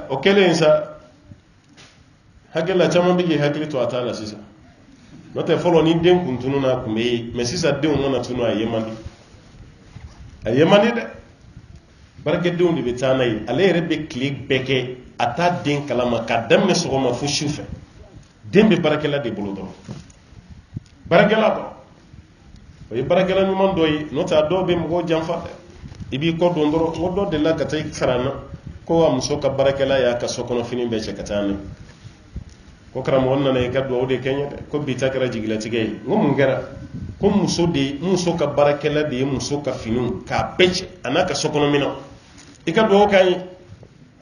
o kelen sa hakila caman bɛ k'i hakili to a ta la sisan n'o tɛ fɔlɔ ni den kun tunun na kun bɛ ye mais sisan denw mana tunu a ye man di dɛ barikɛdenw de bɛ taa n'a ye ale yɛrɛ bɛ tile bɛɛ kɛ a t'a den kalama k'a daminɛ sɔgɔma fo su fɛ den bɛ barakɛla de bolo dɔrɔn barakɛla dɔrɔn o ye barakɛla ɲuman dɔ ye n'o tɛ a dɔw bɛ mɔgɔw janfa dɛ i b'i kɔ don dɔrɔn o dɔ delila ka taa i fara n na ko a muso ka barakɛla y'a ka sokɔnɔfini bɛɛ cɛ ka taa n'a ye ko karamɔgɔ nana i ka dugawu de kɛ n ye dɛ ko bi ta kɛra jigilatigɛ ye n ko mun kɛra ko muso ka barakɛla de ye muso ka finiw k'a bɛɛ cɛ a n'a ka sokɔnɔminɛnw i ka dugawu k'an ye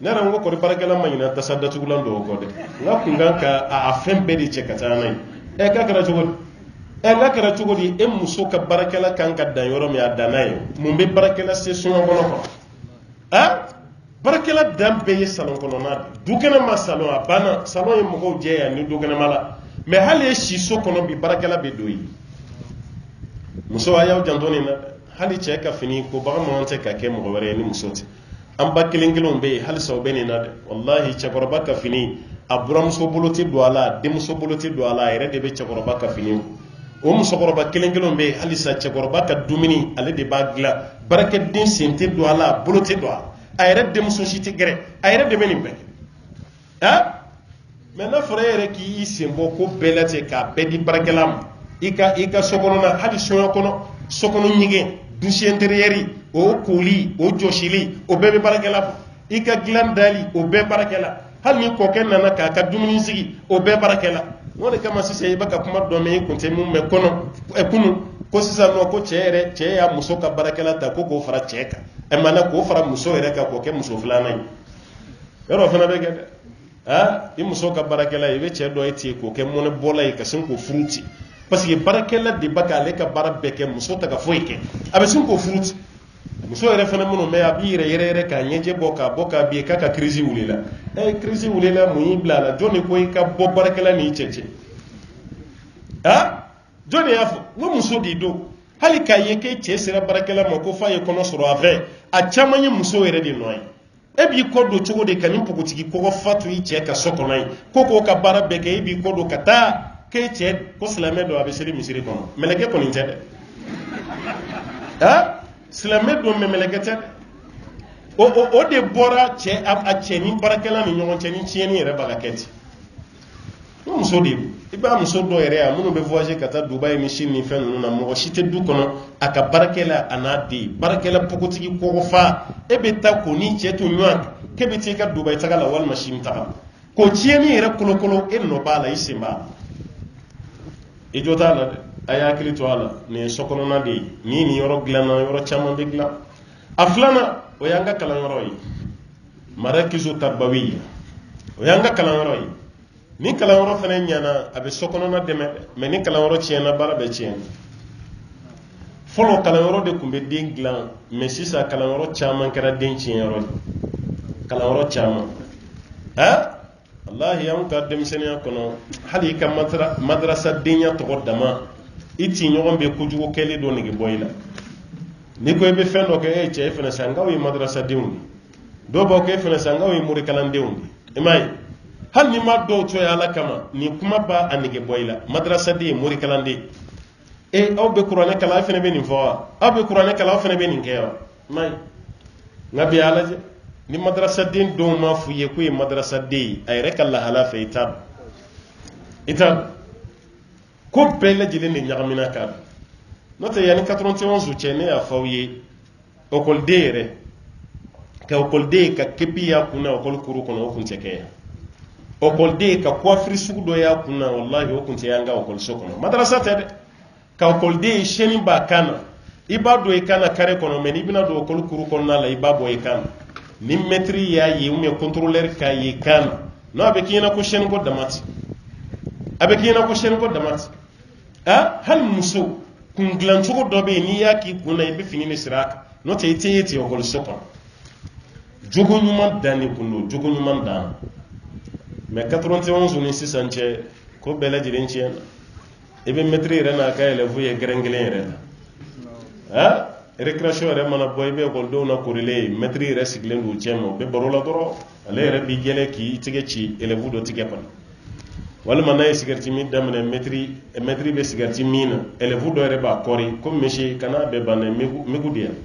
ne yɛrɛ n ko kɔni barakɛla ma ɲina tasa datugulan dɔw kɔ dɛ n ka kun kan ka a fɛn bɛɛ de cɛ ka taa n'a ye k'a kɛra cogo di n'a kɛra cogo di e muso ka barakɛla kan ka dan yɔrɔ min a dan n'a ye mun bɛ barakɛla se soɲɔ kɔnɔ barakɛla dan bɛɛ ye salon kɔnɔna de du kɛnɛ ma salon a banna salon ye mɔgɔw jɛ yan ni du kɛnɛma la mais hali ye si so kɔnɔ bi barakɛla bɛ don yen muso a y'aw janto nin na hali cɛ ka fini ko bagan man tɛ ka kɛ mɔgɔ wɛrɛ ye ni muso tɛ an ba kelen kelenw bɛ yen halisa o bɛ nin na dɛ wallahi cɛkɔrɔba ka fini a buramuso bolo tɛ don a la a denmuso bolo tɛ don a la a yɛrɛ de bɛ cɛkɔrɔba ka fini o musokɔrɔba kelen kelenw bɛ yen halisa cɛkɔrɔba ka dumuni ale de b'a dilan barakɛden sen tɛ don a la a bolo tɛ don a la a yɛrɛ denmuso si tɛ gɛrɛ a yɛrɛ de bɛ nin bɛɛ mais n'a fɔra e yɛrɛ k'i sen bɔ ko bɛɛ lajɛ k'a bɛɛ di barakɛla ma i ka sokɔnɔna hali soɲɔ kɔnɔ sokɔnɔ ɲɛgɛn douche intérieure o koli o jɔsili o bɛɛ bɛ barakɛla bɔ i ka dilan dali o bɛɛ barakɛla hali ni kɔkɛ nana k'a ka dumuni sigi o bɛɛ barakɛla o de kama sisan i bɛ ka kuma dɔ mɛn i kun tɛ mun mɛn kunun ko sisan nɔ ko cɛ y'a muso ka barakɛla ta ko k'o fara cɛ kan maana k'o fara muso yɛrɛ kan k'o kɛ muso filanan ye yɔrɔ fana bɛ kɛ dɛ i muso ka barakɛla i bɛ cɛ dɔ ye ten k'o kɛ mɔnɛbɔla ye ka sin k'o furu ten parce que barakɛla de b'a kɛ ale ka baara bɛɛ kɛ muso ta ka foyi kɛ a bɛ sin k'o furu ten muso yɛrɛ fana minnu bɛ a b'i yɛrɛ k'a ɲɛjɛ bɔ k'a bin k'a ka crise wulila crise wulila mun y'i bila a la jɔn de ko i ka bɔ barakɛla n'i cɛ jɔn de y'a fɔ n ko muso de don hali k'a ye k'e cɛ sera barakɛla ma ko f'a ye kɔnɔ sɔrɔ a fɛ a caman ye muso yɛrɛ de nɔ ye e b'i kɔ don cogo de ka ni npogotigi kɔgɔ fatu i cɛ ka so kɔnɔ ye ko k'o ka baara bɛɛ kɛ e b'i kɔ don ka taa k'e cɛ ko silamɛ don a bɛ seli misiri kɔnɔ mɛlɛkɛ kɔni tɛ dɛ silamɛ don mɛ mɛlɛkɛ tɛ dɛ o de bɔra a cɛ ni barakɛla ni ɲɔgɔn cɛ ni tiɲɛni yɛrɛ b'a ka kɛ ten o muso de i b'a muso dɔ yɛrɛ yan minnu bɛ voyager ka taa Dubaï ni Chine ni fɛn ninnu na mɔgɔ si tɛ du kɔnɔ a ka baarakɛla a n'a den baarakɛla pogotigi kɔgɔfa e bɛ taa k'o ni cɛ to ɲɔgɔn k'e bɛ taa i ka Dubaï taga la walima Chine taga k'o tiɲɛni yɛrɛ kolokolo e nɔ b'a la i sen b'a la i jɔ t'a la dɛ a y'a hakili to a la nin ye sokɔnɔna de ye nin yɔrɔ dilanna yɔrɔ caman bɛ dilan a filanan o y'an ka kalanyɔrɔ ye marakizu tarbawiya o y'an ka kalanyɔrɔ ye ni kalanyɔrɔ fana ɲɛna a bɛ sokɔnɔna dɛmɛ mais ni kalanyɔrɔ tiɲɛna baara bɛ tiɲɛ fɔlɔ kalanyɔrɔ de tun bɛ den dilan mais sisan kalanyɔrɔ caman kɛra den tiɲɛyɔrɔ ye kalanyɔrɔ caman wallahi an ka denmisɛnninya kɔnɔ hali i ka madrasa denya tɔgɔ dama i ti ɲɔgɔn bɛ kojugu kɛli dɔ nege bɔ i la ni ko i bɛ fɛn dɔ kɛ cɛ e fana san k'aw ye madrasa denw de dɔw b'aw kɛ e fana san k'aw ye morikalandenw de i m'a ye hali ni ma dɔw to ye ala kama nin kuma b'a a nege bɔ i la madrasaden morikalanden aw bɛ kuranɛ kalan aw fana bɛ nin fɔ wa aw bɛ kuranɛ kalan aw fana bɛ nin kɛ wa i m'a ye nka bi a lajɛ ni madrasaden dɔw ma f'u ye k'u ye madrasaden ye a yɛrɛ ka lahala fɛ i t'a dɔn ko bɛɛ lajɛlen de ɲagamina k'a dɔn n'o tɛ yanni 91 cɛ ne y'a fɔ aw ye ɔkɔliden yɛrɛ ka ɔkɔliden ka kepi y'a kunna ɔkɔli kuru kɔnɔ o kun tɛ kɛ yan ɔkɔliden ka coiffure sugu dɔ y'a kunna wallahi o kun tɛ y'an ka ɔkɔliso kɔnɔ madrasa tɛ dɛ ka ɔkɔliden chaîne b'a kan na i b'a don i kan na carré kɔnɔ mais n'i bɛna don ɔkɔli kuru kɔnɔna la i b'a bɔ i kan na ni maître y'a ye ou bien contrôleur k'a ye i kan na non a bɛ k'i ɲɛna ko chaîne ko dama tɛ a bɛ k'i ɲɛna ko chaîne ko dama tɛ hali muso kun dilan cogo dɔ bɛ yen n'i y'a k'i kun na i bɛ fini de siri a kan n'o tɛ i tɛ ye ten ɔkɔliso kɔnɔ jogo ɲuman dan de kun don jogo ɲuman dan mais 91 ni sisan cɛ ko bɛɛ lajɛlen tiɲɛ na i bɛ maître yɛrɛ n'a ka élève ye gɛrɛn kelen yɛrɛ la récréation yɛrɛ mana bɔ i bɛ écoledenw na korilen maître yɛrɛ sigilen don cɛ ma u bɛ baro la dɔrɔn ale yɛrɛ bi gɛlɛ k'i tigɛ ci élève dɔ tigɛ kɔnɔ walima n'a ye cigarette min daminɛ maître bɛ cigarette min na élève dɔ yɛrɛ b'a kɔri ko monsieur kana bɛɛ banna migu di yan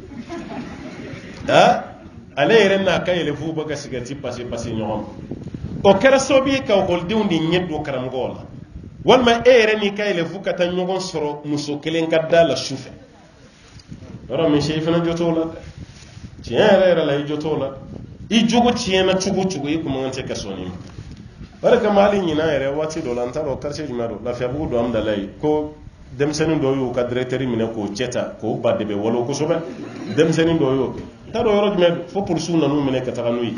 ale yɛrɛ n'a ka élève bɛ ka cigarette passer ɲɔgɔn ma o kɛra sababu ye ka ekɔlidenw de ɲɛ don karamɔgɔw la walima e yɛrɛ n'i ka élève ka taa ɲɔgɔn sɔrɔ muso kelen ka da la su fɛ yɔrɔ monsieur i fana jo t'o la dɛ tiɲɛ yɛrɛ la i jo t'o la i jogo tiɲɛna cogo cogo i kuma tɛ ka sɔn nin ma o de kama hali ɲinan yɛrɛ waati dɔ la n t'a dɔn quartier jumɛn don Lafiyabugu don Amudalayi ye ko denmisɛnnin dɔw y'u ka directeur minɛ k'o cɛ ta k'o ba de bɛ walo kosɛbɛ denmisɛnnin dɔw y'o kɛ n t'a dɔn yɔrɔ jumɛn fo polisiw nan'u minɛ ka taga n'u ye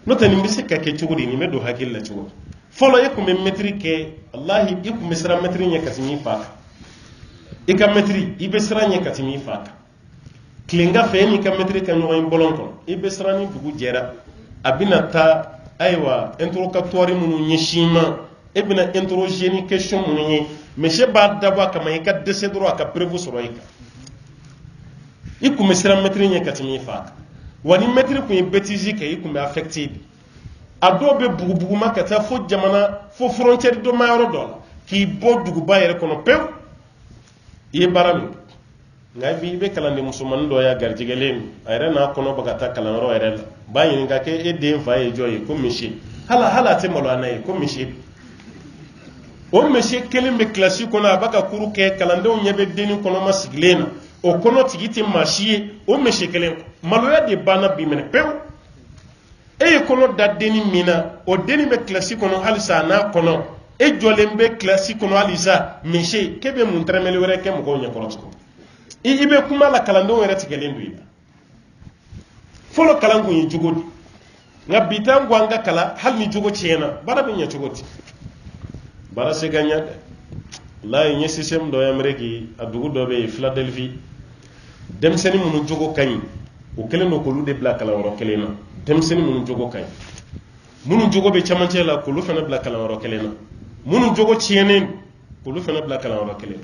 n'o tɛ nin bɛ se ka kɛ cogo di nin bɛ don hakili la cogo fɔlɔ e tun bɛ mɛtiri kɛ walahi i tun bɛ siran mɛtiri ɲɛ ka tɛmɛ i fa kan i ka mɛtiri i bɛ siran ɲɛ ka tɛmɛ i fa kan tilenga fɛ e n'i ka mɛtiri ka ɲɔgɔn ye bɔlɔn kɔnɔ i bɛ siran ni dugu jɛra a bɛna taa ayiwa interrogatoire minnu ɲɛsin ma e bɛna interroger ni question minnu ye monsieur b'a dabɔ a kama i ka dɛsɛ dɔrɔn a ka preuve sɔrɔ i kan i tun bɛ siran mɛtiri ɲɛ ka tɛmɛ i fa kan wa ni mɛtiri tun ye bêtise kɛ i tun bɛ affecté a dɔw bɛ bugubuguma ka taa fo jamana fo frontière dɔ ma yɔrɔ dɔ la k'i bɔ duguba yɛrɛ kɔnɔ pewu i ye baara min nka bi i bɛ kalanden musomanin dɔ y'a garijɛgɛlen a yɛrɛ n'a kɔnɔ bɛ ka taa kalanyɔrɔ yɛrɛ la b'a ɲininka kɛ e den fa ye jɔn ye ko monsieur hali a tɛ maloya n'a ye ko monsieur o monsieur kelen bɛ kilasi kɔnɔ a b'a ka cours kɛ kalandenw ɲɛ bɛ denni kɔnɔma sigilen na o kɔnɔ tigi tɛ maa si ye o monsieur kelen maloya de banna bi minɛ pewu e ye kɔnɔ da denni min na o denni bɛ kilasi kɔnɔ halisa a n'a kɔnɔ e jɔlen bɛ kilasi kɔnɔ halisa monsieur k'e bɛ mun tɛrɛmɛli wɛrɛ kɛ mɔgɔw ɲɛkɔrɔ tugun i bɛ kuma la kalandenw yɛrɛ tigɛlen don i la fɔlɔ kalan kun ye cogo di nka bi tan ko an ka kalan hali ni cogo tiɲɛna baara bɛ ɲɛ cogo di baara se ka ɲɛ dɛ walayi n ye système dɔ ye Amérique a dugu dɔ bɛ yen Philadelphie denmisɛnnin minnu jogo ka ɲi o kɛlen don k'olu de bila kalanyɔrɔ kelen na denmisɛnnin minnu jogo ka ɲi minnu jogo bɛ camancɛ la k'olu fana bila kalanyɔrɔ kelen na minnu jogo tiɲɛnen k'olu fana bila kalanyɔrɔ kelen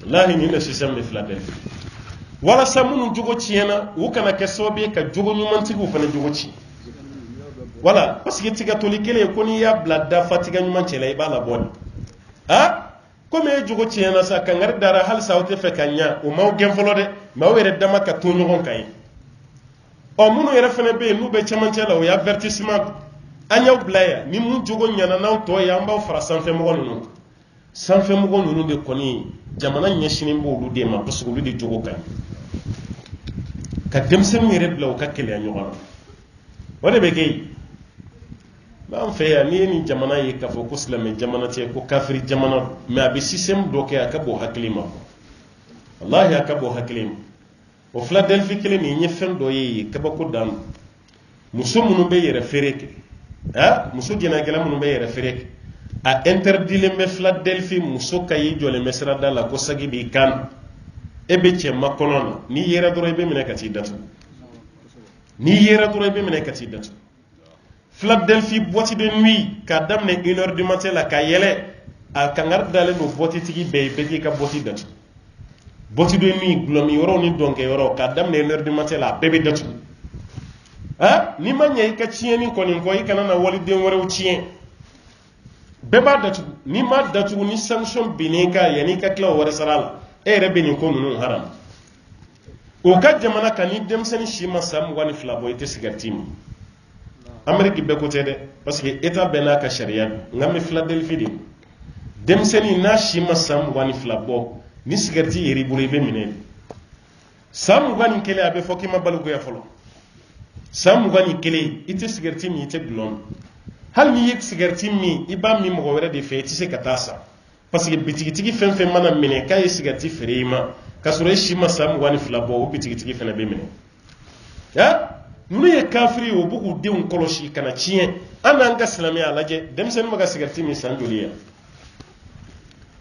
na walahi nin de système bɛ Philadelphie walasa minnu jogo tiɲɛna u kana kɛ sababu ye ka jogo ɲumantigiw fana jogo ci wala parce que tigatɔli kelen ko n'i y'a bila dafa tiga ɲuman cɛla i b'a labɔ de komi e jogo tiɲɛna sa kangari dara halisa aw tɛ fɛ ka ɲa o m'aw gɛn fɔlɔ dɛ mais aw yɛrɛ dama ka to ɲɔgɔn kan ye minnu yɛrɛ fana bɛ yen n'u bɛ camancɛ la o ye avertissement an y'aw bila yan ni mun jogo ɲana n'aw tɔ ye an b'aw fara sanfɛmɔgɔ ninnu sanfɛmɔgɔ ninnu de kɔni jamana ɲɛsinen b'olu de ma parce que olu de jogo ka ɲi ka denmisɛnninw yɛrɛ bila u ka kɛlɛya ɲɔgɔn na o de bɛ kɛ yen b'an fɛ yan n'i ye nin jamana ye k'a fɔ ko silamɛ jamana tɛ ko kafiri jamana mais a bɛ système dɔ kɛ a ka bɔ hakili ma wallahi a ka bɔ hakili ma o Philadelphie kelen nin ye fɛn dɔ ye kabako dan muso minnu bɛ yɛrɛ feere kɛ muso jɛnɛgɛla minnu bɛ yɛrɛ feere kɛ a interdilen bɛ Philadelphie muso ka y'i jɔlen bɛ sirada la ko sagi b'i kan e bɛ cɛ makɔnɔ na n'i yera dɔrɔn i bɛ minɛ ka t'i datugu n'i yera dɔrɔn i bɛ minɛ ka t'i datugu Philadelphie boîte de nuit k'a daminɛ 1h du matin la ka yɛlɛ a kangari dalen don boîte tigi bɛɛ ye bɛɛ k'i ka boîte datugu boîte de nuit gulɔmi yɔrɔ ni dɔnkɛ yɔrɔ k'a daminɛ 1h du matin la a bɛɛ bɛ datugu n'i ma ɲɛ i ka tiɲɛni kɔni kɔ i kana na waliden wɛrɛw tiɲɛ bɛɛ b'a datugu n'i ma datugu ni sanction binnen ka yanni ka tila o wɛrɛ sara la e yɛrɛ bɛ nin ko ninnu haram o ka jamana kan ni denmisɛnnin si ma san 22 bɔ i tɛ cigarette min Amérique bɛɛ ko tɛ dɛ parce que état bɛɛ n'a ka sariya don nka n bɛ Philadelphie de denmisɛnnin n'a si ma san 22 bɔ ni cigarette yɛrɛ i bolo i bɛ minɛ san 21 a bɛ fɔ k'i ma balikuya fɔlɔ san 21 i tɛ cigarette min i tɛ gulɔ hali n'i ye cigarette min i b'a min mɔgɔ wɛrɛ de fɛ i tɛ se ka taa san parce que bitigitigi fɛn fɛn mana minɛ k'a ye cigarette feere i ma k'a sɔrɔ i si ma san 22 bɔ o bitigitigi fana bɛ minɛ ninnu ye kafiri o b'u k'u denw kɔlɔsi kana tiɲɛ an n'an ka silamɛya lajɛ denmisɛnnin ma ka cigarette min san joli ya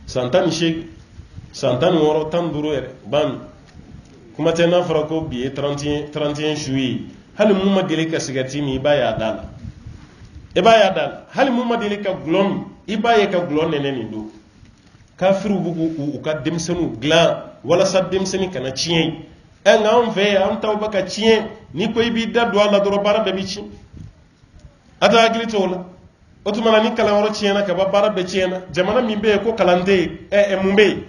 san 18 san 16 15 yɛrɛ ban kuma tɛ n'a fɔra ko bi ye 31 juillet hali mun ma deli ka cigarette min i b'a ye a da la i b'a ye a da la hali mun ma deli ka gulɔ min i b'a ye ka gulɔ nɛnɛ nin don kafiriw b'u ka denmisɛnninw dilan walasa denmisɛnnin kana tiɲɛ en an fe an taw baka cien ni koy bi daddo alla doro bara be bi ci ata agli tola otumana ni kala woro ciena ka bara be ciena jamana mimbe ko kalande mumbe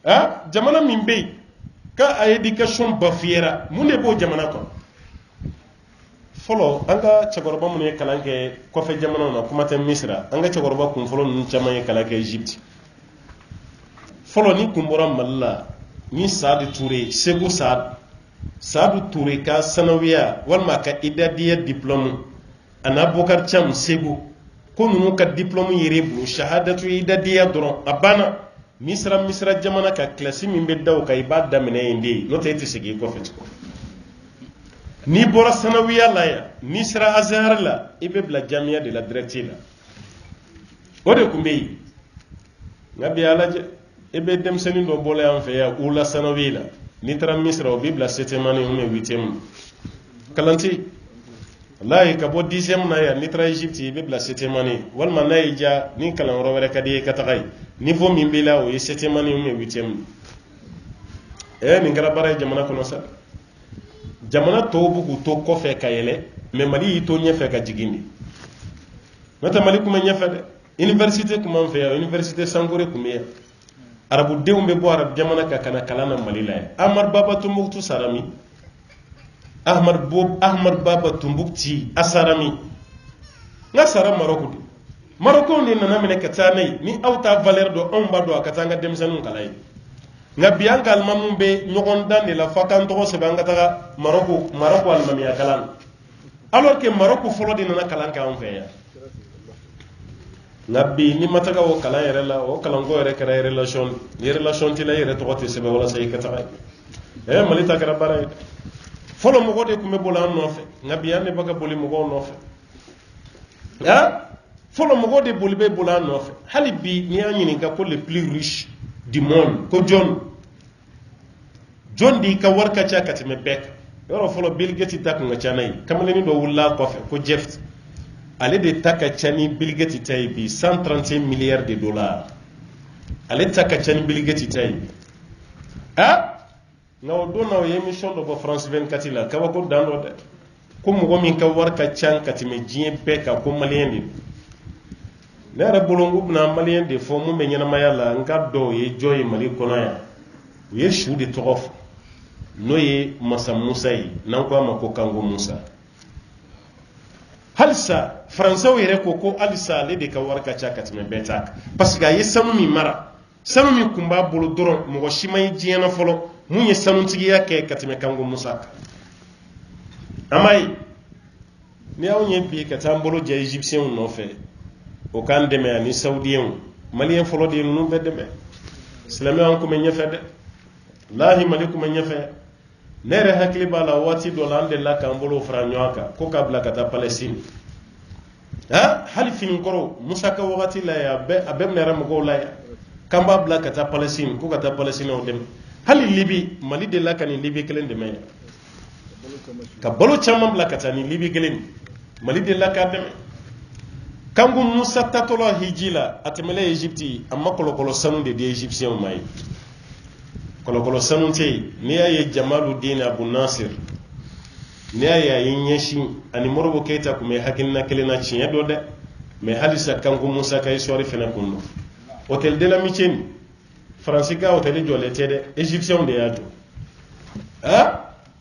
ha jamana mimbe ka a education bafiera munde bo jamana ko folo anga cagorba mun ye kalanke ko fe jamana na kuma te misra anga cagorba kun folo nun chama ye kalanke egypt folo ni kumbora malla ni saad touré segu saad touré ka sanawiya walma ka idadiya diplôme ana bokar cham segu ko nunu ka diplôme yere bu shahadatu idadiya doron abana misra jamana ka classe min be daw ka ibada mene indi no te segi ko fet ko ni bora sanawiya la ya misra azhar la ibe bla jamia de la directive la ode kumbe ngabi alaje ebe dem senin do bole am fe ya ula sanawi la ni tara misra o bibla 7e année ou 8e kalanti wallahi ka bo 10e na ya ni tara egypte bibla 7e année wal man nay ja ni kalan ro wala kadi ka tagay niveau min bila o 7e année ou 8e ni ngara bare jamana kono sa jamana to bugu to ko fe kayele me mali to nyefe ka jigindi mata mali kuma nyefe de université kuma fe ya université sangore kuma ya arabu dewbe bo arab jamana ka kana kalana mali la amar baba tumbuktu sarami ahmad baba tumbukti asarami nga sara maroko ni nana mene katanay ni awta valeur do on ba do katanga demsanu kalay nga bianka almamu be nyogon dande la fakan to se banga taga maroko almami kalan alors que maroko folo di nana kalan ka on fe ya nabi ni mataga o kala yere la o kala ngo yere kara relation ti la yere to gote sebe wala say kata malita kara bara folo mo gode kumbe bola no fe nabi ande baga boli mo go no fe folo mo gode boli be bola no fe halibi ni anyini ga ko le plus riche du monde ko John di ka warka cha katime bek yoro folo Bill Gates tak nga chanay kamale ni do wulla ko fe ko Jeff ale de taka chani Bill Gates tay bi 135 milliards de dollars ale taka chani Bill Gates tay no do no émission do France 24 la kawa ko dando de ko mo min ka warka chan katime jien beka ko malien di nera bolongu na malien de fo mo menyana mayala ngado ye joy mali kono ya ye shudi togof no ye masa musa yi nan ko ma ko kango musa halsa français yere ko alisa le de ka warka chaka tme betak parce que ye sanu mi mara sanu mi kumba bolo doron mo shimay jiena folo mu ye sanu tigi yake katme kango musa amay ni awnye bi ka tambolo je égyptien no fe o kan deme ani saoudien malien folo de no be deme islamé an ko me nyefe de lahi malikum nyefe nere hakli bala wati do lande la kambolo franyoaka ko kabla kata Palestine hali fin koro musaka wakati la ya be abem nere mo la ya kamba bla kata Palestine ko kata Palestine o dem hali libi mali de la kan libi kelen de me ka bolo chamam bla kata ni libi kelen mali de la ka dem kangu musa tatola hijila atemele Egypte amma kolo sanu de Egyptien mai kolo sanu te ni aye Jamaluddin Abu Nasir ni aye yinyeshi ani morobo keita kuma hakinna kelena chinya do de me halisa kangu musa kay sori fena kunno hotel de la Micheni Francisca hotel jole tede Egyptien de yato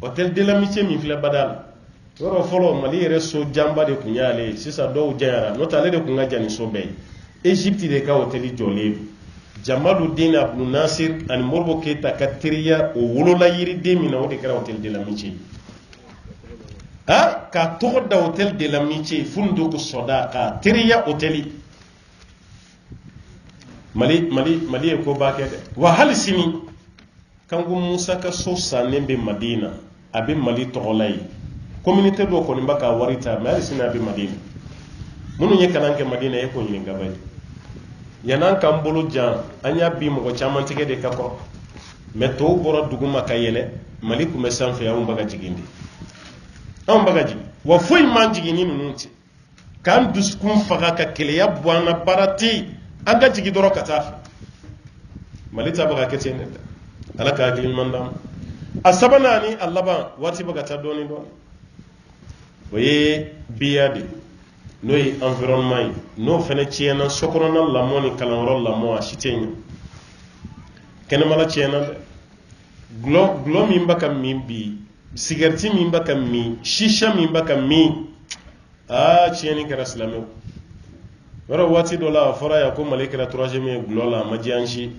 hotel de la Micheni fila badal yoro folo mali reso jamba de kunyale sisa do jara notale de kunga jani sobe Egypte de ka hotel jole Jamaluddin Abu Nasir an morbo keta katriya o wolola yiri de mina o de kara hotel de la Micheni ka to da hotel de la Micheni fundu ko sodaka triya hoteli mali ko bakede wa hal sini kangu musa ka so sanembe Madina abe mali togolay communauté do ko mbaka warita mari sina be Madina munu nye kananke Madina e ko nyinga bay yanan kan bolo jan anya bi mo ko chaman tike de kako meto boro duguma kayele mali ku mesan fe yawo mbaga jigindi on mbaga jigi wa foy man jigini nunti kan duskun faga ka kele ya bwana barati anga jigi doro kata mali ta baga ketene ala ka gilin mandam a sabanan ni a laban waati bɛ ka taa dɔɔni dɔɔni o ye biya de n'o ye environnement ye n'o fana tiɲɛna sokɔnɔna lamɔ ni kalanyɔrɔ lamɔ a si tɛ ɲɛ kɛnɛmala tiɲɛna dɛ gulɔ min bɛ ka min bi sigarɛti min bɛ ka min shisha min bɛ ka min tiɲɛni kɛra silamɛw yɔrɔ waati dɔ la a fɔra yan ko Mali kɛra 3e ye gulɔ la a ma diya an si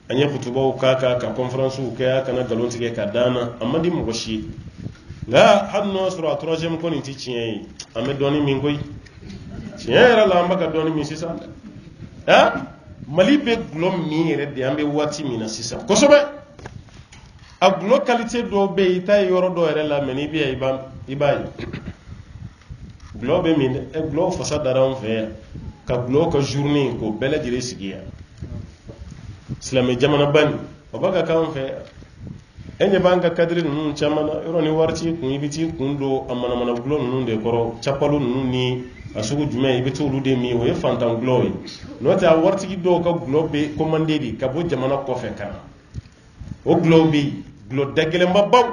an ye kutubaw k'a kan ka conférencew kɛ a kana nkalon tigɛ ka d'an na a ma di mɔgɔ si ye nka hali n'o sɔrɔ a 3e ko nin tɛ tiɲɛ ye an bɛ dɔɔni min koyi tiɲɛ yɛrɛ la an bɛ ka dɔɔni min sisan Mali bɛ gulɔ min yɛrɛ de an bɛ waati min na sisan kosɛbɛ a gulɔ qualité dɔw bɛ yen i t'a ye yɔrɔ dɔ yɛrɛ la mais n'i bɛ yan i b'a ye gulɔ bɛ min dɛ gulɔ fasa dara an fɛ yan ka gulɔ ka journée k'o bɛɛ lajɛlen sigi yan silamɛ jamana bani o b'a ka k'an fɛ yan ɲɛ b'an ka kadiri ninnu caman na yɔrɔ ni wari t'i kun i bɛ t'i kun don a manamana gulɔ ninnu de kɔrɔ capalo ninnu ni a sugu jumɛn i bɛ t'olu de min o ye fantan gulɔ ye n'o tɛ a waritigi dɔw ka gulɔ bɛ commandé de ka bɔ jamana kɔfɛ ka na o gulɔw bɛ yen gulɔ da gɛlɛnba baw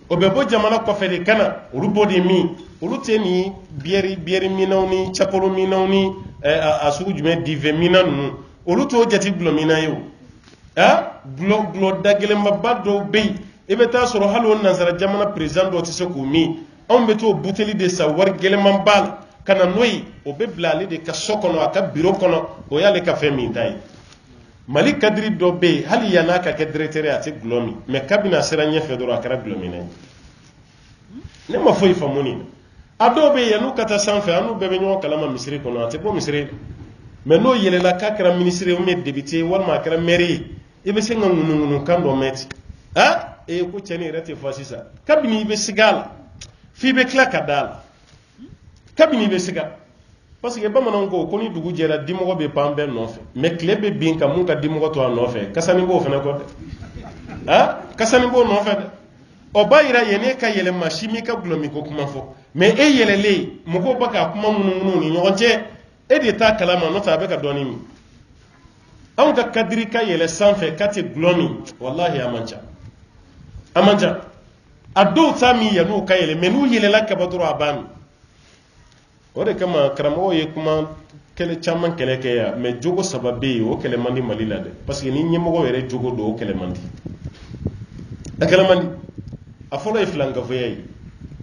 o bɛ bɔ jamana kɔfɛ de ka na olu b'o de min olu tɛ ni biyɛri minanw ni capalo minanw ni a sugu jumɛn dive minan ninnu olu t'o jate gulɔ minan ye o gulɔ da gɛlɛnba dɔw bɛ yen i bɛ taa sɔrɔ hali o nansara jamana président dɔw tɛ se k'o min anw bɛ t'o buteli de san wari gɛlɛnman ba la ka na n'o ye o bɛ bila ale de ka so kɔnɔ a ka bureau kɔnɔ o y'ale ka fɛn min ta ye Mali kadiri dɔ bɛ yen hali yan'a ka kɛ directeur ye a tɛ gulɔ min mais kabini a sera ɲɛfɛ dɔrɔn a kɛra gulɔ minɛ ye ne ma foyi faamu nin a dɔw bɛ yen yan'u ka taa sanfɛ an n'u bɛɛ bɛ ɲɔgɔn kalama misiri kɔnɔ a tɛ bɔ misiri mais n'o yɛlɛla k'a kɛra ministre ye ou bien député walima a kɛra maire ye i bɛ se ka ŋunuŋunukan dɔ mɛn ten ko cɛni yɛrɛ tɛ fɔ sisan kabini i bɛ sigi a la f'i bɛ tila ka da la kabini i bɛ siga parce que bamananw ko ni dugu jɛra dimɔgɔ bɛ pan bɛɛ nɔfɛ mais tile bɛ bin ka mun ka dimɔgɔ to a nɔfɛ kasani b'o fana kɔ dɛ kasani b'o nɔfɛ dɛ o b'a yira yan'e ka yɛlɛma si m'i ka gulɔmi ko kuma fɔ mais e yɛlɛlen mɔgɔw bɛ ka kuma munumunu ni ɲɔgɔn cɛ e de t'a kalama n'o tɛ a bɛ ka dɔɔni min anw ka kadiri ka yɛlɛ sanfɛ k'a tɛ gulɔ min wallahi a man ca a man ca a dɔw t'a min yan'u ka yɛlɛ mais n'u yɛlɛla kaba dɔrɔn a b'a min o de kama karamɔgɔw ye kuma caman kɛlɛ kɛ yan mais jogo saba bɛ yen o kɛlɛ man di Mali la dɛ parce que ni ɲɛmɔgɔ yɛrɛ jogo don o kɛlɛ man di a kɛlɛ man di a fɔlɔ ye filankafoya ye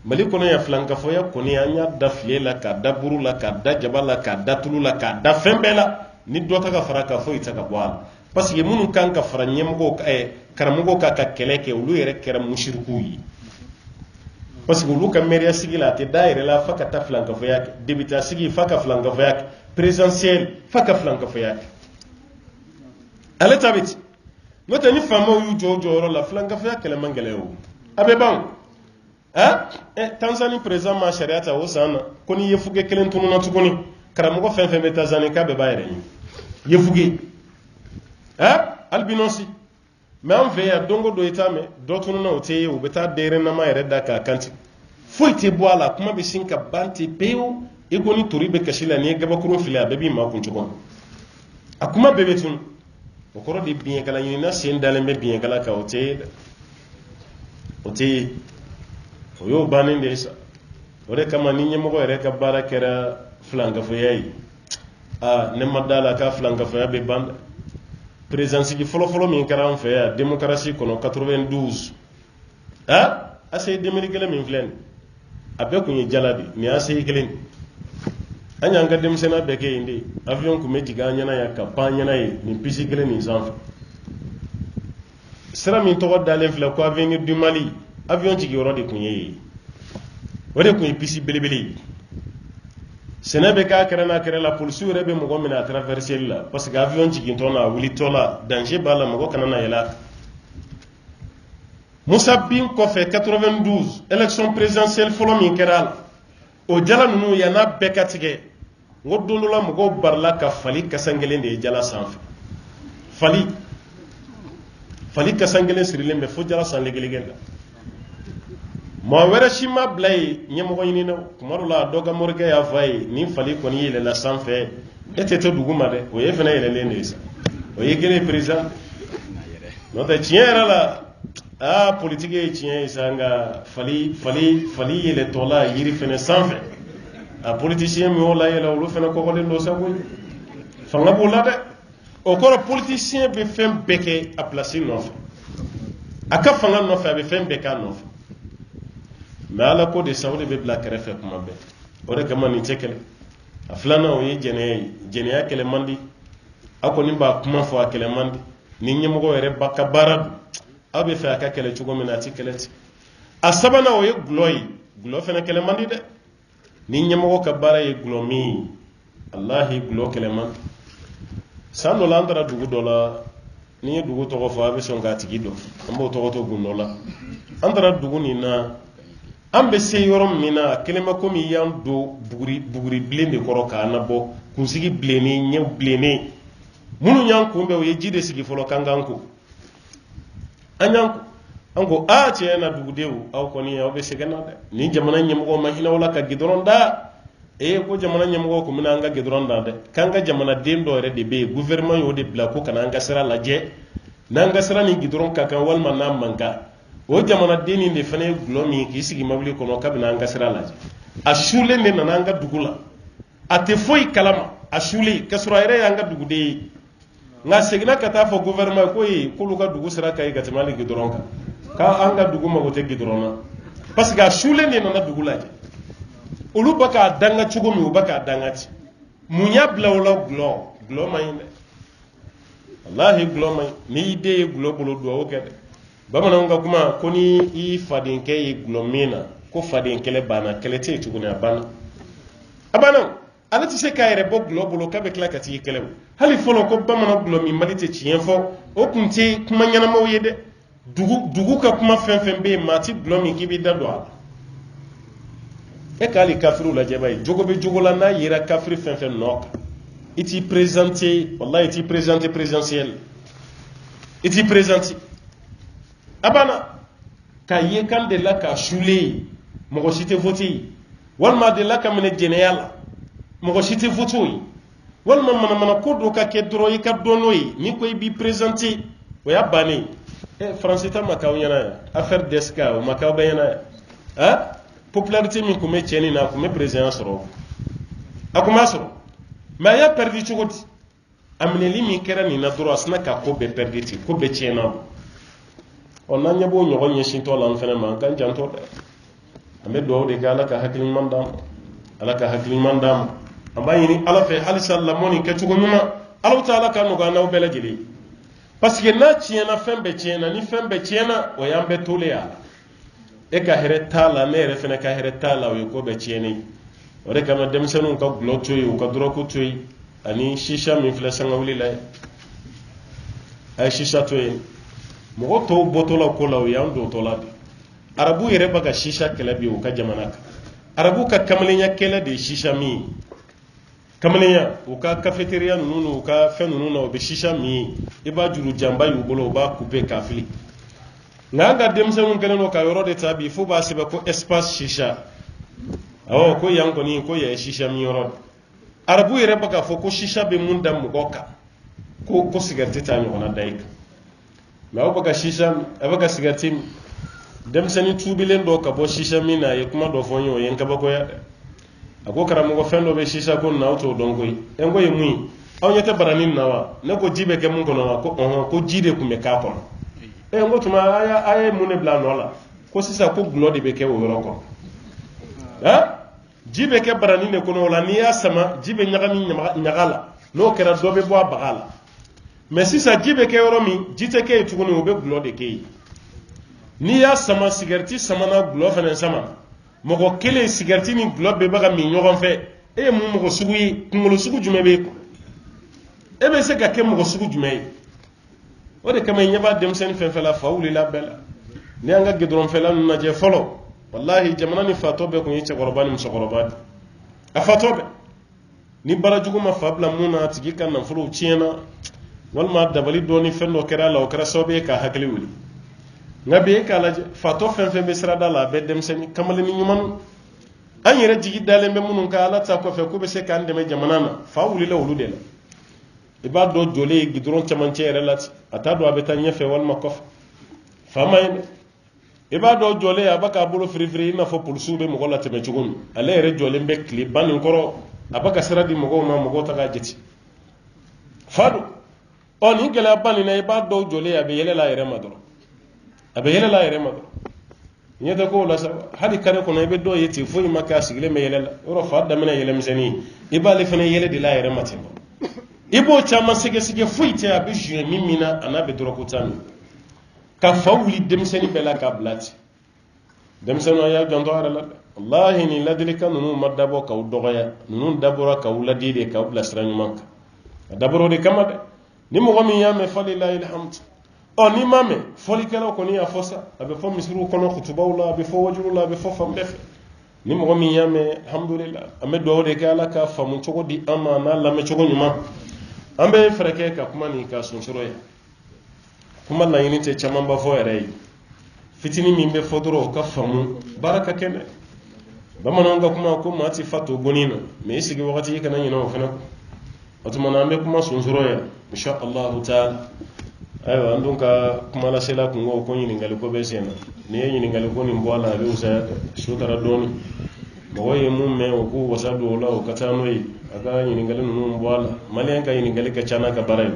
Mali kɔnɔ yan filankafoya kɔni an y'a da file la k'a da buru la k'a da jaba la k'a da tulu la k'a da fɛn bɛɛ la ni dɔ ta ka fara ka foyi tɛ ka bɔ a la parce que minnu kan ka fara ɲɛmɔgɔw karamɔgɔw ka kɛlɛ kɛ olu yɛrɛ kɛra musirikuw ye parce que olu ka maire sigi la a tɛ da yɛrɛ la fa ka taa filankafoya kɛ député sigi fa ka filankafoya kɛ présidentielle fa ka filankafoya kɛ ale ta bɛ ten n'o tɛ ni faamaw y'u jɔ o jɔyɔrɔ la filankafoya kɛlɛ man gɛlɛn o a bɛ ban Tanzanie président ma sariya ta o san na ko ni yefuge kelen tununa tuguni karamɔgɔ fɛn fɛn bɛ Tanzanie k'a bɛɛ b'a yɛrɛ ɲɛ yefuge albinosi mais an fɛ yan don o don i t'a mɛn dɔ tununa o tɛ ye u bɛ taa denyɛrɛnama yɛrɛ da k'a kanti foyi tɛ bɔ a la kuma bɛ sin ka ban ten pewu i ko ni tori bɛ kasi la n'i ye gabakurun fili a bɛɛ b'i maa kun cogo min a kuma bɛɛ bɛ tunu o kɔrɔ de biɲɛkala ɲinina sen dalen bɛ biɲɛkala kan o tɛ ye dɛ o tɛ ye o y'o bannen de ye sa o de kama ni ɲɛmɔgɔ yɛrɛ ka baara kɛra filankafoya ye ne ma da la k'a filankafoya bɛ ban dɛ président sigi fɔlɔfɔlɔ min kɛra an fɛ yan démocratie kɔnɔ 92 ACI 2001 min filɛ nin a bɛɛ kun ye jala de nin ACI kelen an y'an ka denmisɛnniya bɛɛ kɛ yen de avion kun bɛ jigin an ɲɛna yan ka pan an ɲɛna yen nin pisi kelen nin sanfɛ sira min tɔgɔ dalen filɛ ko avenir du Mali avion jigiyɔrɔ de kun ye yen o de kun ye pisi belebele ye sɛnɛ bɛ k'a kɛra n'a kɛra la polisiw yɛrɛ bɛ mɔgɔ minɛ a traverseli la parce que avion jigintɔ la a wulitɔ la danger b'a la mɔgɔ kana na yɛlɛ a kan Musa bin kɔfɛ 92 élection présidentielle fɔlɔ min kɛra a la o jala ninnu yan'a bɛɛ ka tigɛ n ko don dɔ la mɔgɔw barila ka fali kasan kelen de ye jala sanfɛ fali kasan kelen sirilen bɛ fo jala san legelegɛ la maa wɛrɛ si ma bila yen ɲɛmɔgɔ ɲini na tuma dɔ la dɔ ka morikɛ y'a fɔ a ye nin fali kɔni yɛlɛla sanfɛ e tɛ to dugu ma dɛ o ye fana yɛlɛlen de ye sa o ye kelen président n'o tɛ tiɲɛ yɛrɛ la politique ye tiɲɛ sanga fali yɛlɛ tɔla yiri fɛnɛ sanfɛ a politicien min y'o la yɛlɛ olu fɛnɛ kɔkɔlen do sago fanga b'o la dɛ o kɔrɔ politicien bɛ fɛn bɛɛ kɛ a place nɔfɛ a ka fanga nɔfɛ a bɛ fɛn bɛɛ k'a nɔfɛ mais ala ko de sa o de bɛ bila kɛrɛfɛ kuma bɛɛ o de kama nin tɛ kɛlɛ a filanan o ye jɛnɛya ye jɛnɛya kɛlɛ man di a kɔni b'a kuma fɔ a kɛlɛ man di ni ɲɛmɔgɔ yɛrɛ ba ka baara don aw bɛ fɛ a ka kɛlɛ cogo min na a tɛ kɛlɛ ten a sabanan o ye gulɔ ye gulɔ fɛnɛ kɛlɛ man di dɛ ni ɲɛmɔgɔ ka baara ye gulɔ min ye walahi gulɔ kɛlɛ man di san dɔ la an taara dugu dɔ la ni ye dugu tɔgɔ fɔ a bɛ sɔn k'a tigi dɔn an b'o tɔgɔ to gundo la an taara dugu nin na an bɛ se yɔrɔ min na a kelen bɛ komi y'an don buguri bilen de kɔrɔ k'an nabɔ kunsigi bilennen ɲɛw bilennen minnu y'an kunbɛn o ye ji de sigi fɔlɔ k'an k'an ko an y'an ko an ko tiɲɛ na dugudenw aw kɔni aw bɛ sɛgɛn na dɛ ni jamana ɲɛmɔgɔ ma hinɛ aw la ka gidɔrɔn da ko jamana ɲɛmɔgɔ kun bɛna an ka gidɔrɔn da dɛ k'an ka jamanaden dɔ yɛrɛ de bɛ yen gouvernement y'o de bila ko kana an ka sira lajɛ n'an ka sira ni gidɔrɔn ka kan walima n'a man kan o jamanaden nin de fana ye gulɔ min k'i sigi mobili kɔnɔ k'a bɛna an ka sira lajɛ a sulen de nana an ka dugu la a tɛ foyi kalama a sulen k'a sɔrɔ a yɛrɛ y'an ka duguden ye nka seginna ka taa fɔ gouvernement ko k'olu ka dugu sira ka ɲi ka tɛmɛ hali gidɔrɔn kan k'an ka dugu mago tɛ gidɔrɔn na parce que a sulen de nana dugu lajɛ olu bɛ k'a danga cogo min u bɛ k'a danga ten mun y'a bila o la gulɔ man ɲi dɛ walahi gulɔ man ɲi n'i den ye gulɔ bolo duwawu kɛ dɛ bamananw ka kuma ko ni i fadenkɛ ye gulɔ min na ko faden kɛlɛ banna kɛlɛ tɛ yen tuguni a banna ale tɛ se k'a yɛrɛ bɔ gulɔ bolo k'a bɛ tila ka t'i kɛlɛ o hali fɔlɔ ko bamanan gulɔ min mali tɛ tiɲɛ fɔ o tun tɛ kuma ɲɛnamaw ye dɛ dugu ka kuma fɛn fɛn bɛ yen maa ti gulɔ min k'i b'i da don a la e k'ale kafiriw lajɛ b'a ye jogo bɛ jogo la n'a yera kafiri fɛn fɛn nɔ kan i t'i présenter wallahi i t'i présenter présidentiel i t'i présenter a banna k'a ye kan de la k'a sulen mɔgɔ si tɛ voter ye walima a delila ka minɛ jɛnɛya la mɔgɔ si tɛ voter o ye walima manamana ko dɔ ka kɛ dɔrɔn i ka dɔn n'o ye n'i ko i b'i présenter o y'a bannen faransi ta ma k'aw ɲɛna yan affaire d'Esca o ma k'aw bɛɛ ɲɛna yan popularité min tun bɛ cɛ nin na a tun bɛ président sɔrɔ a tun b'a sɔrɔ mais a y'a perdu cogo di a minɛli min kɛra nin na dɔrɔn a sina ka ko bɛɛ perdu ten ko bɛɛ tiɲɛna n'an ɲɛ b'o ɲɔgɔn ɲɛsintɔ la an fɛnɛ ma an k'an janto dɛ an bɛ dugawu de kɛ ala ka hakili ɲuman d'an ma ala ka hakili ɲuman d'an ma an b'a ɲini ala fɛ halisa lamɔ nin kɛcogo ɲuman ala ta ala ka nɔgɔya n'aw bɛɛ lajɛlen parce que n'a tiɲɛna fɛn bɛɛ tiɲɛna ni fɛn bɛɛ tiɲɛna o y'an bɛɛ tolen a la e ka hɛrɛ t'a la ne yɛrɛ fɛnɛ ka hɛrɛ t'a la o ye ko bɛɛ tiɲɛnen o de kama denmisɛnninw ka gulɔ to yen u ka dɔrɔku to yen ani shisha min filɛ sangawuli la a ye shisha to yen mɔgɔ tɔw bɔtɔ la ko la o y'an dɔtɔ la de arabu yɛrɛ bɛ ka shisha kɛlɛ bi u ka jamana kan arabu ka kamalenya kɛlɛ de ye shisha min ye kamalenya u ka cafétéria ninnu u ka fɛn ninnu na u bɛ shisha min ye i b'a juru janba y'u bolo u b'a couper k'a fili nka an ka denmisɛnninw kɛlen don ka yɔrɔ de ta bi fo b'a sɛbɛn ko espace shisha awɔ ko yan kɔni ko yan ye shisha min yɔrɔ de arabu yɛrɛ bɛ k'a fɔ ko shisha bɛ mun da mɔgɔ kan ko cigarette t'a ɲɔgɔnna da i kan mais aw bɛ ka shisha a bɛ ka cigarette min denmisɛnnin tuubilen dɔ ka bɔ shisha min na a ye kuma dɔ fɔ n ye o ye n kabakoya dɛ a ko karamɔgɔ fɛn dɔ bɛ shisha ko nin na aw t'o dɔn koyi n ko ye mun ye aw ɲɛ tɛ baranin nin na wa ne ko ji bɛ kɛ mun kɔnɔ wa ko ko ji de tun bɛ k'a kɔnɔ n ko tuma a ye mun de bila a nɔ la ko sisan ko gulɔ de bɛ kɛ o yɔrɔ kɔnɔ ji bɛ kɛ baranin de kɔnɔ o la n'i y'a sama ji bɛ ɲagami ɲaga la n'o kɛra dɔ bɛ bɔ a baga la mais sisan ji bɛ kɛ yɔrɔ min ji tɛ kɛ yen tuguni o bɛ gulɔ de kɛ yen n'i y'a sama cigarette samana gulɔ fana sama mɔgɔ kelen cigarette ni gulɔ bɛɛ bɛ ka min ɲɔgɔn fɛ e ye mun mɔgɔ sugu ye kunkolo sugu jumɛn bɛ e kun e bɛ se ka kɛ mɔgɔ sugu jumɛn ye o de kama i ɲɛ b'a denmisɛnnin fɛn fɛn la fa wulila bɛɛ la n'i y'an ka gidɔrɔnfɛla ninnu lajɛ fɔlɔ walahi jamana ni fatɔ bɛɛ tun ye cɛkɔrɔba ni musokɔrɔba de a fatɔ bɛɛ ni barajugu ma fa bila mun na a tigi ka nafolow tiɲɛna walima dabali dɔ ni fɛn dɔ kɛra a la o kɛra sababu ye ka hakili wuli nka bi e k'a lajɛ fatɔ fɛn fɛn bɛ sirada la a bɛɛ denmisɛnnin kamalenni ɲuman an yɛrɛ jigi dalen bɛ minnu kan ala ta kɔfɛ k'u bɛ se k'an dɛmɛ jamana na fa wulila olu de la i b'a dɔn jɔlen ye gidɔrɔn cɛmancɛ yɛrɛ la ten a t'a dɔn a bɛ taa ɲɛfɛ walima kɔfɛ famay iba do jole abaka bulu free na fo pulsu be mo gola teme chugun ale re jole be clip ban koro abaka siradi mo go ma mo go ta ga jeti fadu on ingela ban ne iba do jole abe yele la yere madro abe yele la yere madro nyeda ko la sa hadi kare ko ne be do yeti fo maka sigile me yele la ro fadda mena yele mseni iba le fene yele di la yere matin ibo chama sige fuite abi jue mimina anabe doro kutami ka fawli demseni bela ka blati demseno ya jondo ara la wallahi ni ladilika nunu madabo ka udogoya nunu dabora ka uladide ka blasranyu manka daboro de kamade ni mo gomi yame falilahi alhamd o ni mame foli kala ko ni afosa abe fo misru kono khutubawla abe fo wajurula abe fo fambefe ni mo gomi yame alhamdulillah ame do de kala ka famu chogo di amana la me chogo nyuma ambe freke ka kuma ni ka sunsuro ya kuma la yini te chamamba fo ere fitini min be fodoro ka famu baraka kene bamanon ga kuma ko mati fato bonino me isigi wakati kana yino fana atuma ambe kuma sunsuro ya insha Allah taala ayo andun ka kuma la sela kungo ko yini ngali ko be sena ni yini ngali ko ni mbola be usa sutara doni moye mumme o ku wasadu wala o katano yi aga yini ngali nunu mbola malen ka yini ngali ka chana ka baray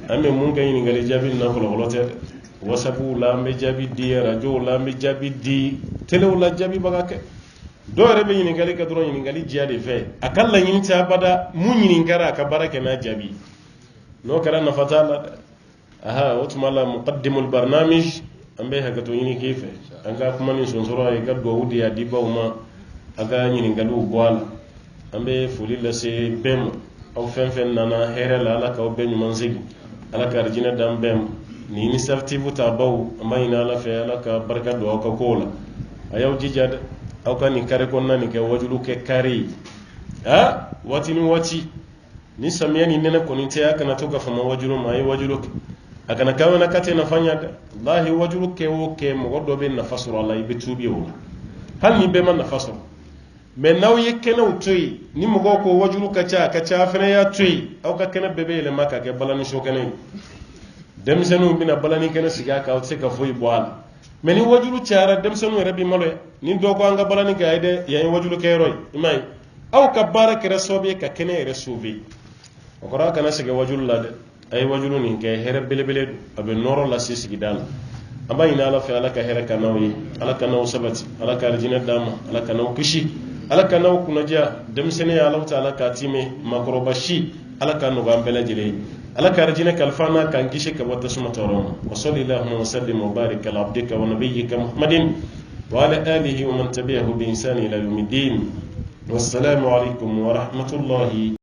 ambe mun ka yini ngali jabi na holo holote wasabu la mbe jabi di radio la mbe jabi di tele wala jabi bagake do rebe yini ngali ka dron yini ngali jiade fe akalla yini ta bada mun yini ngara ka barake na jabi no kara na fatala aha utmala muqaddimul barnamij ambe hagato yini kife anga kuma ni sonsoro ay gaddo wudi ya dibawma aga yini ngalu boala ambe fulilla se bem aw fenfen nana herela ala ka be nyuman zigi ala ka arjina dam bem ni initiative ta baw amayna ala fe ala ka barka do ka kola ayaw jijad aw kan ni kare kon nani ke wajulu ke kari ha wati ni wati ni samiyani nena koni te akana toka fama wajulu mai wajulu akana kawe na kate nafanya wallahi wajulu ke wo ke mo goddo be nafasuru allah ibe tubi wala hal ni be man nafasuru mais naw yekena utoy ni mo ko wajulu kacha fene ya toy aw ka kena bebe le maka ke balani shokene dem senu bina balani kena siga ka o se ka foy boala mais ni wajulu chaara dem senu rabbi malo ni do ko anga balani ka ide ya wajulu ke roy imay aw ka baraka rasobe ka kene rasobe o ko ra kana siga wajulu la de ay wajulu ni ke here belebele abe noro la sisi gidal aba ina ala fi ala ka here kanawi ala kanaw sabati ala ka arjina dama ala kanaw kishi ala kanaw kunaja dem sene ya Allah taala ka time makrobashi ala kanu gambele jile ala ka arjina kalfana kan kishi ka wata suma tawron wa sallallahu wa sallim wa barik ala abdika wa nabiyyika muhammadin wa ala alihi wa man tabi'ahu bi ihsan ila yawmiddin wassalamu alaikum wa rahmatullahi